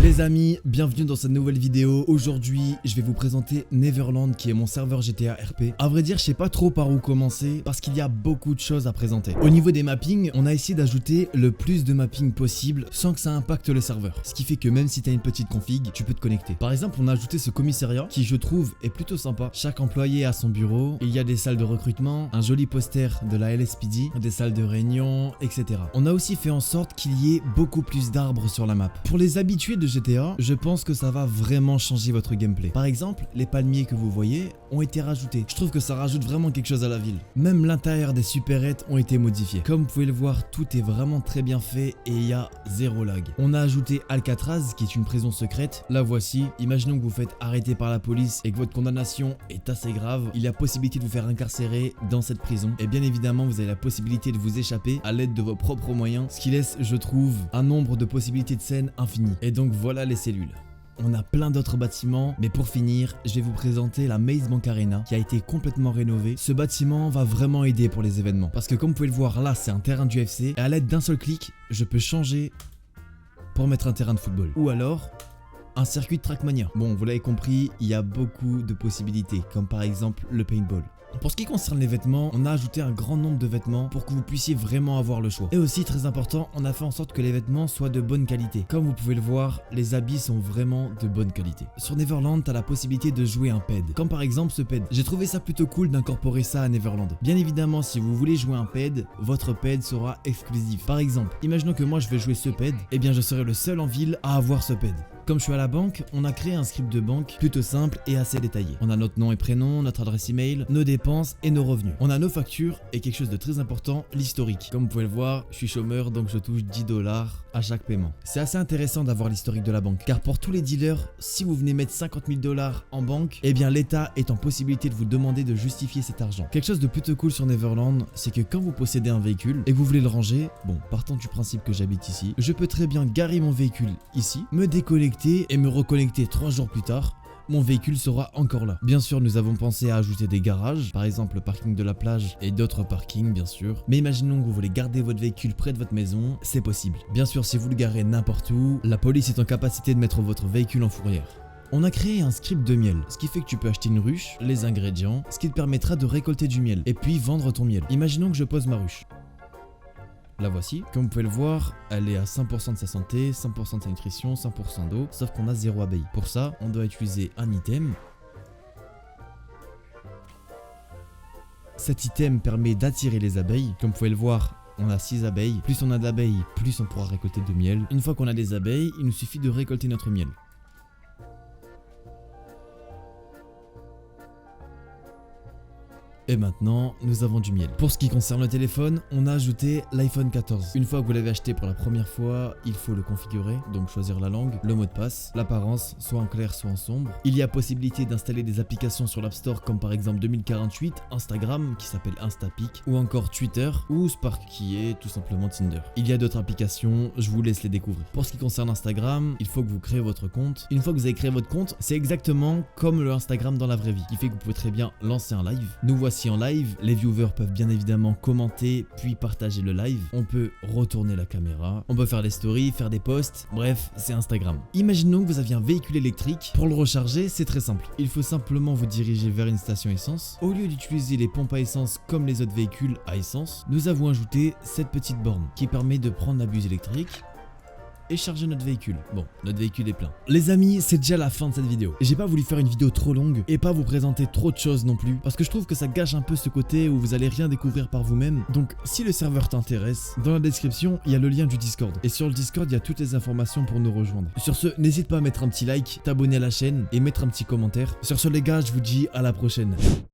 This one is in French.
Les amis, bienvenue dans cette nouvelle vidéo. Aujourd'hui, je vais vous présenter Neverland qui est mon serveur GTA RP. À vrai dire, je sais pas trop par où commencer parce qu'il y a beaucoup de choses à présenter. Au niveau des mappings, on a essayé d'ajouter le plus de mapping possible sans que ça impacte le serveur. Ce qui fait que même si tu as une petite config, tu peux te connecter. Par exemple, on a ajouté ce commissariat qui je trouve est plutôt sympa. Chaque employé a son bureau, il y a des salles de recrutement, un joli poster de la LSPD, des salles de réunion, etc. On a aussi fait en sorte qu'il y ait beaucoup plus d'arbres sur la map. Pour les habitués de GTA, je pense que ça va vraiment changer votre gameplay. Par exemple, les palmiers que vous voyez ont été rajoutés. Je trouve que ça rajoute vraiment quelque chose à la ville. Même l'intérieur des supérettes ont été modifiés. Comme vous pouvez le voir, tout est vraiment très bien fait et il y a zéro lag. On a ajouté Alcatraz qui est une prison secrète. La voici. Imaginons que vous faites arrêter par la police et que votre condamnation est assez grave. Il y a possibilité de vous faire incarcérer dans cette prison. Et bien évidemment, vous avez la possibilité de vous échapper à l'aide de vos propres moyens. Ce qui laisse, je trouve, un nombre de possibilités de scènes infini. Et donc voilà les cellules. On a plein d'autres bâtiments, mais pour finir, je vais vous présenter la Maze Bank Arena qui a été complètement rénovée. Ce bâtiment va vraiment aider pour les événements. Parce que comme vous pouvez le voir, là c'est un terrain du UFC et à l'aide d'un seul clic, je peux changer pour mettre un terrain de football. Ou alors un circuit de Trackmania. Bon, vous l'avez compris, il y a beaucoup de possibilités, comme par exemple le paintball. Pour ce qui concerne les vêtements, on a ajouté un grand nombre de vêtements pour que vous puissiez vraiment avoir le choix. Et aussi, très important, on a fait en sorte que les vêtements soient de bonne qualité. Comme vous pouvez le voir, les habits sont vraiment de bonne qualité. Sur Neverland, tu as la possibilité de jouer un ped, comme par exemple ce ped. J'ai trouvé ça plutôt cool d'incorporer ça à Neverland. Bien évidemment, si vous voulez jouer un ped, votre ped sera exclusif. Par exemple, imaginons que moi je vais jouer ce ped, et bien je serai le seul en ville à avoir ce ped. Comme je suis à la banque, on a créé un script de banque plutôt simple et assez détaillé. On a notre nom et prénom, notre adresse email, nos dépenses et nos revenus. On a nos factures et quelque chose de très important, l'historique. Comme vous pouvez le voir, je suis chômeur donc je touche 10 $ à chaque paiement. C'est assez intéressant d'avoir l'historique de la banque car pour tous les dealers, si vous venez mettre 50 000 $ en banque, eh bien l'État est en possibilité de vous demander de justifier cet argent. Quelque chose de plutôt cool sur Neverland, c'est que quand vous possédez un véhicule et que vous voulez le ranger, bon, partant du principe que j'habite ici, je peux très bien garer mon véhicule ici, me déconnecter et me reconnecter 3 jours plus tard, mon véhicule sera encore là. Bien sûr, nous avons pensé à ajouter des garages, par exemple le parking de la plage et d'autres parkings bien sûr. Mais imaginons que vous voulez garder votre véhicule près de votre maison, c'est possible. Bien sûr, si vous le garez n'importe où, la police est en capacité de mettre votre véhicule en fourrière. On a créé un script de miel, ce qui fait que tu peux acheter une ruche, les ingrédients, ce qui te permettra de récolter du miel et puis vendre ton miel. Imaginons que je pose ma ruche. La voici, comme vous pouvez le voir, elle est à 100% de sa santé, 100% de sa nutrition, 100% d'eau, sauf qu'on a 0 abeille. Pour ça, on doit utiliser un item. Cet item permet d'attirer les abeilles, comme vous pouvez le voir. On a 6 abeilles, plus on a d'abeilles, plus on pourra récolter de miel. Une fois qu'on a des abeilles, il nous suffit de récolter notre miel. Et maintenant, nous avons du miel. Pour ce qui concerne le téléphone, on a ajouté l'iPhone 14. Une fois que vous l'avez acheté pour la première fois, il faut le configurer, donc choisir la langue, le mot de passe, l'apparence, soit en clair, soit en sombre. Il y a possibilité d'installer des applications sur l'App Store comme par exemple 2048, Instagram qui s'appelle Instapic, ou encore Twitter, ou Spark qui est tout simplement Tinder. Il y a d'autres applications, je vous laisse les découvrir. Pour ce qui concerne Instagram, il faut que vous créez votre compte. Une fois que vous avez créé votre compte, c'est exactement comme le Instagram dans la vraie vie, qui fait que vous pouvez très bien lancer un live. Nous voici en live, les viewers peuvent bien évidemment commenter puis partager le live. On peut retourner la caméra, on peut faire des stories, faire des posts, bref, c'est Instagram. Imaginons que vous aviez un véhicule électrique. Pour le recharger, c'est très simple. Il faut simplement vous diriger vers une station essence. Au lieu d'utiliser les pompes à essence comme les autres véhicules à essence, nous avons ajouté cette petite borne qui permet de prendre la buse électrique et charger notre véhicule. Bon, notre véhicule est plein. Les amis, c'est déjà la fin de cette vidéo. J'ai pas voulu faire une vidéo trop longue et pas vous présenter trop de choses non plus parce que je trouve que ça gâche un peu ce côté où vous allez rien découvrir par vous-même. Donc, si le serveur t'intéresse, dans la description, il y a le lien du Discord. Et sur le Discord, il y a toutes les informations pour nous rejoindre. Sur ce, n'hésite pas à mettre un petit like, t'abonner à la chaîne et mettre un petit commentaire. Sur ce les gars, je vous dis à la prochaine.